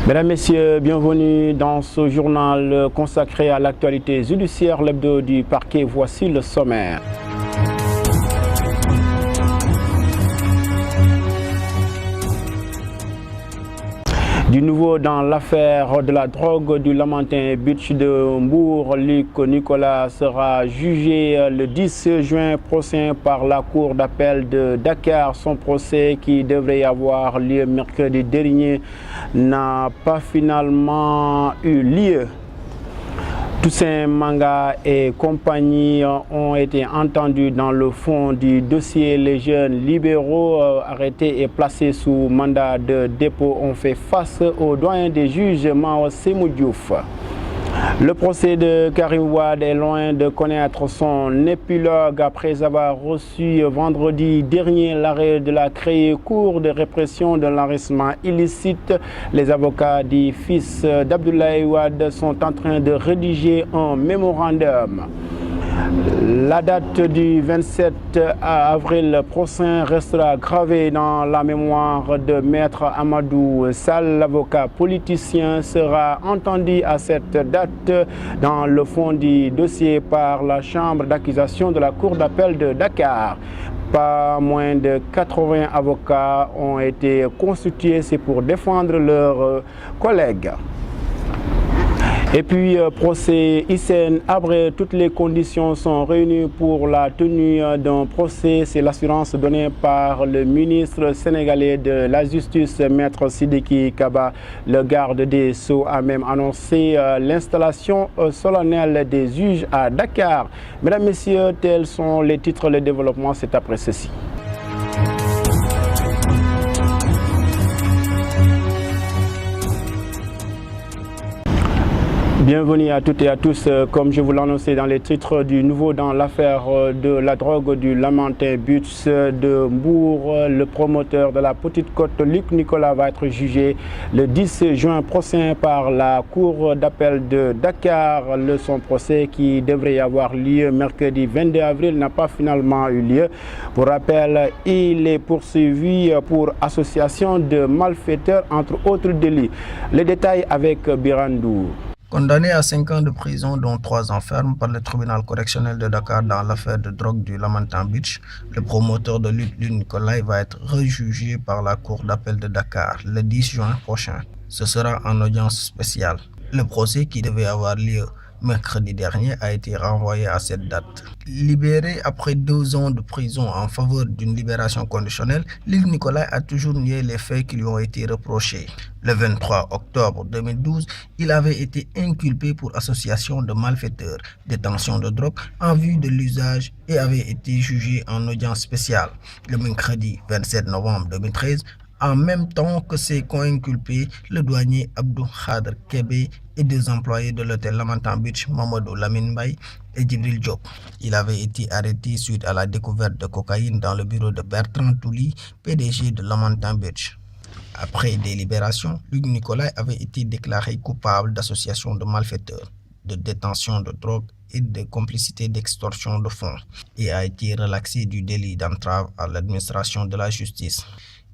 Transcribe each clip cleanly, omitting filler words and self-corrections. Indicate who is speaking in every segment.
Speaker 1: Mesdames, Messieurs, bienvenue dans ce journal consacré à l'actualité judiciaire, l'hebdo du parquet. Voici le sommaire. Du nouveau dans l'affaire de la drogue du Lamantin Beach de Mbour, Luc Nicolas sera jugé le 10 juin prochain par la Cour d'appel de Dakar. Son procès qui devrait avoir lieu mercredi dernier n'a pas finalement eu lieu. Toussaint Manga et compagnie ont été entendus dans le fond du dossier. Les jeunes libéraux arrêtés et placés sous mandat de dépôt ont fait face au doyen des juges Mao Semou Diouf. Le procès de Karim Wade est loin de connaître son épilogue après avoir reçu vendredi dernier l'arrêt de la créée Cour de répression de l'enrichissement illicite. Les avocats du fils d'Abdoulaye Wade sont en train de rédiger un mémorandum. La date du 27 avril prochain restera gravée dans la mémoire de Maître Amadou Sall. L'avocat politicien sera entendu à cette date dans le fond du dossier par la chambre d'accusation de la Cour d'appel de Dakar. Pas moins de 80 avocats ont été constitués, c'est pour défendre leurs collègues. Et puis, procès Hissène Habré, toutes les conditions sont réunies pour la tenue d'un procès. C'est l'assurance donnée par le ministre sénégalais de la Justice, Maître Sidiki Kaba. Le garde des Sceaux a même annoncé l'installation solennelle des juges à Dakar. Mesdames, Messieurs, tels sont les titres, le développement, c'est après ceci. Bienvenue à toutes et à tous. Comme je vous l'annonçais dans les titres, du nouveau dans l'affaire de la drogue du Lamantin Beach de Mbour. Le promoteur de la Petite Côte, Luc Nicolas, va être jugé le 10 juin prochain par la Cour d'appel de Dakar. Son procès qui devrait avoir lieu mercredi 22 avril n'a pas finalement eu lieu. Pour rappel, il est poursuivi pour association de malfaiteurs entre autres délits. Les détails avec Birandou.
Speaker 2: Condamné à 5 ans de prison, dont 3 ans ferme par le tribunal correctionnel de Dakar dans l'affaire de drogue du Lamantin Beach, le promoteur de Luc Nicolas va être rejugé par la Cour d'appel de Dakar le 10 juin prochain. Ce sera en audience spéciale. Le procès qui devait avoir lieu mercredi dernier a été renvoyé à cette date. Libéré après 2 ans de prison en faveur d'une libération conditionnelle, Luc Nicolas a toujours nié les faits qui lui ont été reprochés. Le 23 octobre 2012, il avait été inculpé pour association de malfaiteurs, détention de drogue en vue de l'usage et avait été jugé en audience spéciale. Le mercredi 27 novembre 2013, en même temps que ses co-inculpés, le douanier Abdou Khadr Kébé et 2 employés de l'hôtel Lamantin Beach, Mamadou Lamine Baye et Djibril Diop. Il avait été arrêté suite à la découverte de cocaïne dans le bureau de Bertrand Touli, PDG de Lamantin Beach. Après délibération, Luc Nicolas avait été déclaré coupable d'association de malfaiteurs, de détention de drogue et de complicité d'extorsion de fonds et a été relaxé du délit d'entrave à l'administration de la justice.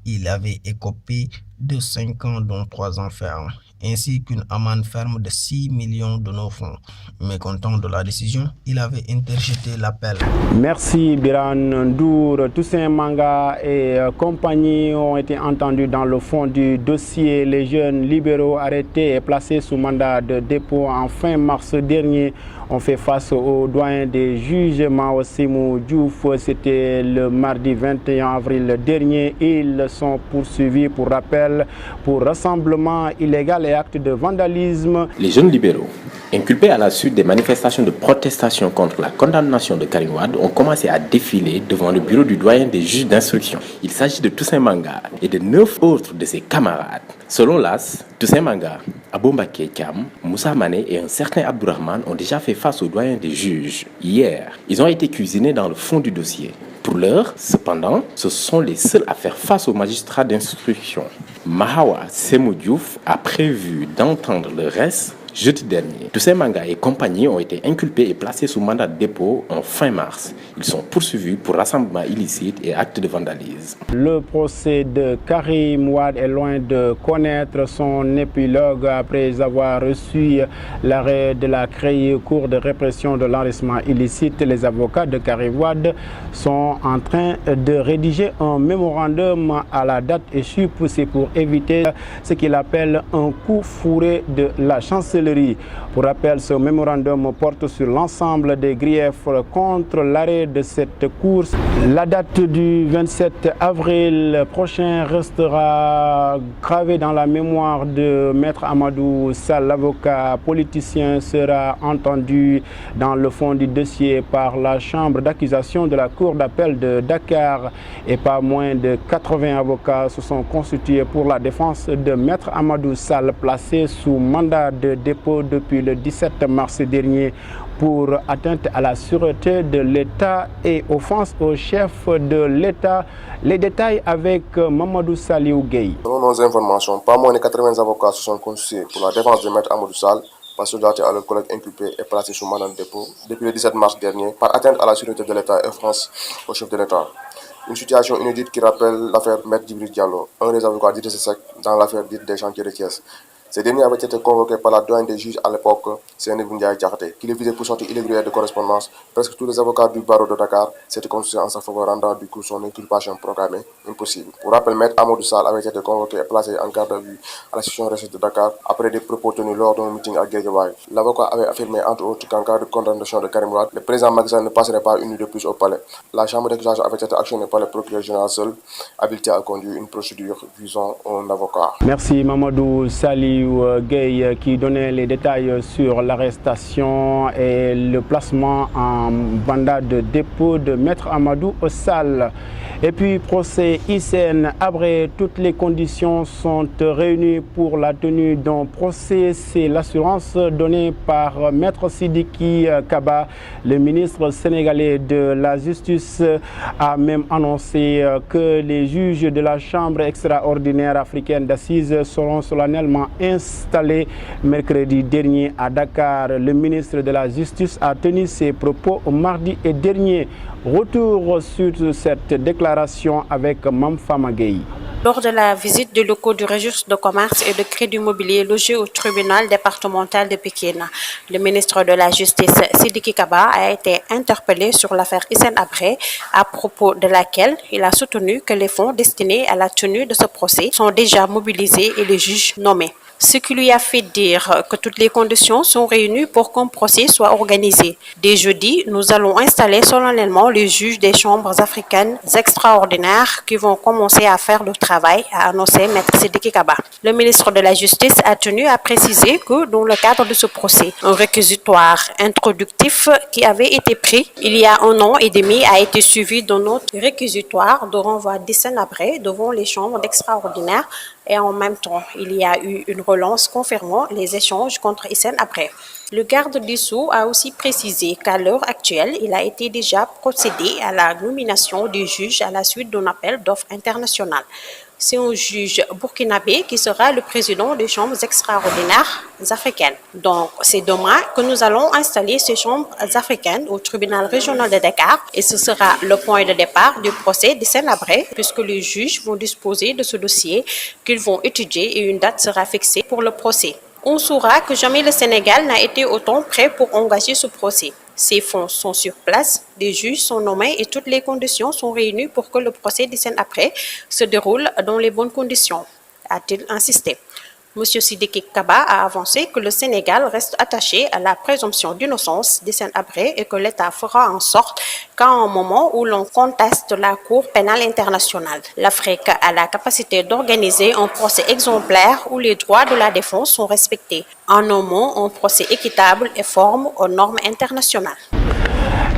Speaker 2: Il avait écopé de 5 ans dont 3 ans ferme, ainsi qu'une amende ferme de 6 millions de nos fonds. Mécontent de la décision, il avait interjeté l'appel.
Speaker 1: Merci Biran Ndour. Toussaint Manga et compagnie ont été entendus dans le fond du dossier. Les jeunes libéraux arrêtés et placés sous mandat de dépôt en fin mars dernier ont fait face au doyen des juges Mao Semou Diouf. C'était le mardi 21 avril dernier. Ils sont poursuivis, pour rappel, pour rassemblement illégal et acte de vandalisme.
Speaker 3: Les jeunes libéraux, inculpés à la suite des manifestations de protestation contre la condamnation de Karim Wade, ont commencé à défiler devant le bureau du doyen des juges d'instruction. Il s'agit de Toussaint Manga et de 9 autres de ses camarades. Selon l'AS, Toussaint Manga, Aboubakar Kam, Moussa Mané et un certain Abdourahmane ont déjà fait face au doyen des juges. Hier, ils ont été cuisinés dans le fond du dossier. Pour l'heure, cependant, ce sont les seuls à faire face aux magistrats d'instruction. Mahawa Semou Diouf a prévu d'entendre le reste jeudi dernier. Toussaint Manga et compagnie ont été inculpés et placés sous mandat de dépôt en fin mars. Ils sont poursuivis pour rassemblement illicite et acte de vandalisme.
Speaker 1: Le procès de Karim Wade est loin de connaître son épilogue après avoir reçu l'arrêt de la Cour de répression de l'enrichissement illicite. Les avocats de Karim Wade sont en train de rédiger un mémorandum à la date échue pour éviter ce qu'il appelle un coup fourré de la chancellerie. Pour rappel, ce mémorandum porte sur l'ensemble des griefs contre l'arrêt de cette course. La date du 27 avril prochain restera gravée dans la mémoire de Maître Amadou Sall. L'avocat politicien sera entendu dans le fond du dossier par la chambre d'accusation de la Cour d'appel de Dakar et pas moins de 80 avocats se sont constitués pour la défense de Maître Amadou Sall, placé sous mandat de dépôt depuis le 17 mars dernier pour atteinte à la sûreté de l'État et offense au chef de l'État. Les détails avec Mamadou Saliou Gueye.
Speaker 4: Selon nos informations, pas moins de 80 avocats se sont constitués pour la défense de Maître Amadou Sall, par solidarité à leurs collègues inculpés et placés sous mandat de dépôt depuis le 17 mars dernier par atteinte à la sûreté de l'État et offense au chef de l'État. Une situation inédite qui rappelle l'affaire Maître Djibril Diallo, un des avocats d'Idrissa Seck dans l'affaire dite des chantiers de Thiès. Ces derniers avaient été convoqués par la doyenne des juges à l'époque, Seynabou Ndiaye Diakhaté, qui les visait pour sortir irrégulière de correspondance. Presque tous les avocats du barreau de Dakar s'étaient constitués en sa faveur, rendant du coup son inculpation programmée impossible. Pour rappel, Maître Amadou Sall avait été convoqué et placé en garde à vue à la section recherche de Dakar après des propos tenus lors d'un meeting à Guédiawaye. L'avocat avait affirmé entre autres qu'en cas de condamnation de Karim Wade, le président Macky Sall ne passerait pas une nuit de plus au palais. La chambre d'accusation avait été actionnée par le procureur général seul, habilité à conduire une procédure visant un avocat.
Speaker 1: Merci Mamadou Saliou Gueye qui donnait les détails sur l'arrestation et le placement en mandat de dépôt de Maître Amadou Sall. Et puis procès Hissène Habré, toutes les conditions sont réunies pour la tenue d'un procès. C'est l'assurance donnée par Maître Sidiki Kaba. Le ministre sénégalais de la Justice a même annoncé que les juges de la Chambre extraordinaire africaine d'assises seront solennellement installés mercredi dernier à Dakar. Le ministre de la Justice a tenu ses propos mardi et dernier. Retour sur cette déclaration avec Mamfama Gueye.
Speaker 5: Lors de la visite des locaux du registre de commerce et de crédit immobilier logé au tribunal départemental de Pékin, le ministre de la Justice, Sidiki Kaba, a été interpellé sur l'affaire Hissène Habré, à propos de laquelle il a soutenu que les fonds destinés à la tenue de ce procès sont déjà mobilisés et les juges nommés. Ce qui lui a fait dire que toutes les conditions sont réunies pour qu'un procès soit organisé. Dès jeudi, nous allons installer solennellement les juges des chambres africaines extraordinaires qui vont commencer à faire le travail, a annoncé Maître Sidiki Kaba. Le ministre de la Justice a tenu à préciser que dans le cadre de ce procès, un réquisitoire introductif qui avait été pris il y a 1 an et demi a été suivi d'un autre réquisitoire de renvoi d'Hissène Habré devant les chambres d'extraordinaire. Et en même temps, il y a eu une relance confirmant les échanges contre Hissène Habré. Le garde des Sceaux a aussi précisé qu'à l'heure actuelle, il a été déjà procédé à la nomination des juges à la suite d'un appel d'offres international. C'est un juge burkinabé qui sera le président des chambres extraordinaires africaines. Donc, c'est demain que nous allons installer ces chambres africaines au tribunal régional de Dakar et ce sera le point de départ du procès d'Hissène Habré puisque les juges vont disposer de ce dossier qu'ils vont étudier et une date sera fixée pour le procès. On saura que jamais le Sénégal n'a été autant prêt pour engager ce procès. Ces fonds sont sur place, des juges sont nommés et toutes les conditions sont réunies pour que le procès d'Hissène Habré se déroule dans les bonnes conditions, a-t-il insisté. M. Sidiki Kaba a avancé que le Sénégal reste attaché à la présomption d'innocence d'Hissène Habré et que l'État fera en sorte qu'à un moment où l'on conteste la Cour pénale internationale, l'Afrique a la capacité d'organiser un procès exemplaire où les droits de la défense sont respectés. En un mot, un procès équitable et conforme aux normes internationales.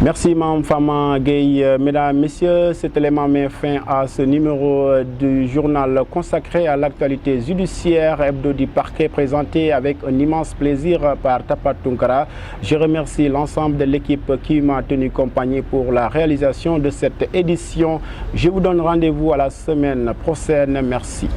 Speaker 1: Merci Mamfama Gueye. Mesdames, Messieurs, cet élément met fin à ce numéro du journal consacré à l'actualité judiciaire hebdo du parquet présenté avec un immense plaisir par Tapat Tunkara. Je remercie l'ensemble de l'équipe qui m'a tenu compagnie pour la réalisation de cette édition. Je vous donne rendez-vous à la semaine prochaine. Merci.